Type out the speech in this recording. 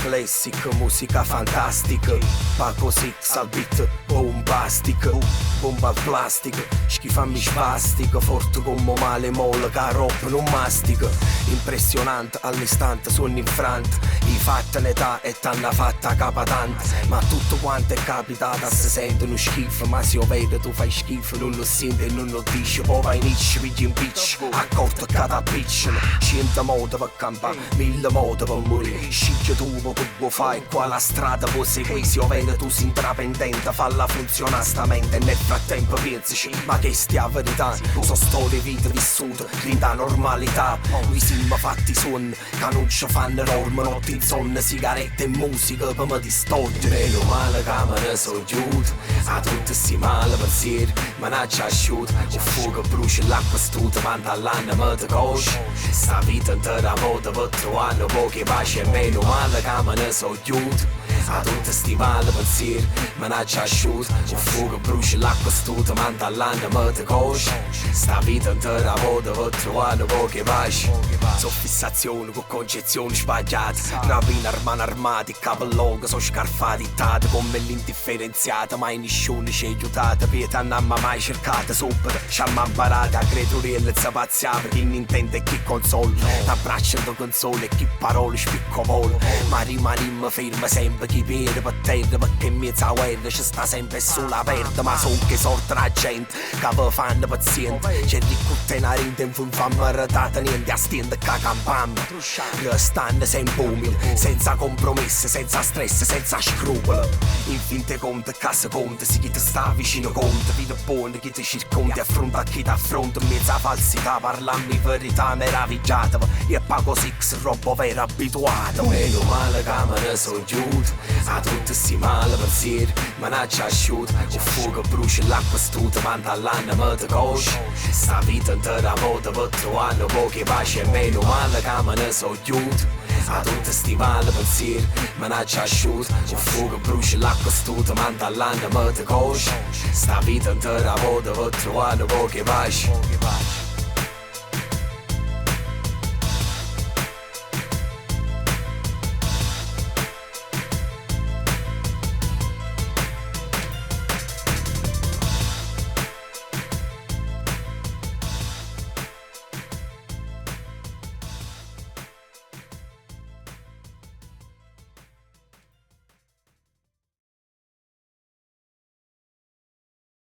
classic, musica fantastica. Paco Six al beat bombastic, bomba al plastic, schifammi spastica, forte come male molla, che roba non mastica. Impressionante all'istante, suono in frant, i fatti in età e t'hanno fatta capatante. Ma tutto quanto è capitato, si sentono schifo, ma se io vedo tu fai schifo, non lo senti e non lo dici. Poi vai in itch, pigli in pitch, accorto cada bitch. 100 modi per campare, 1000 modi per morire. Scicchio tu vuoi fare qua la strada, puoi seguire. Se io vedo tu sei intraprendente, falla funzionare sta mente. E nel frattempo pensaci, ma che stia verità? So storie, vite vissute, grinda normalità. Noi siamo fatti suoni, che non ci fanno norme. Notte in sonno, sigarette e musica per me distogliere. Meno male che me ne so giuto, a tutti sti male pensieri, manaccia asciutto. Un fuoco brucia l'acqua stuta, manda all'anno me te cosce. Sta vita intera moda per trovare poche pace. E meno male che me ne so giuto, a tutti sti male pensieri, manaccia asciutto. Un fuoco brucia l'acqua stuta, manda all'anno me te cosce. Sta vita intera moda per trovare poche pace. So fissazioni con concezioni sbagliate, rapina armani armati, capelloga so scarfati, tate come l'indifferenziata. Mai nessuno ci ha aiutato, pietà non mi mai cercata subito. Ci hanno imparato a credere e zapazziare chi Nintendo e chi console. T'abbracciano console e chi parole spicco volo. Ma rimaniamo fermi sempre chi perde per terra, perché in mezzo a guerra ci sta sempre sulla perda. Ma son che sorta la gente che vi fanno paziente, c'è ricutte una rinde in non fammi arretata niente a stende che campamma. Stanno sempre umili, senza compromessi, senza stress, senza scrupoli. In finte conto e cassa conto, si chi ti sta vicino conta. Vita buona chi ti circonda, affronta chi ti affronta. In mezzo a falsità parlando di verità meravigliata. E Paco Six, roba vera abituata. Meno male che me ne so giuto, a tutti sti male pensieri, manaccia asciutto. Un fuoco brucia l'acqua stuta, manda all'anno me te cosce. Sta vita intera moda per trovare poche pace. E meno male che me ne so giuto, a tutti sti male pensieri, manaccia asciutto. Un fuoco brucia l'acqua stuta, manda all'anno me te cosce. Sta vita intera moda per trovare poche pace.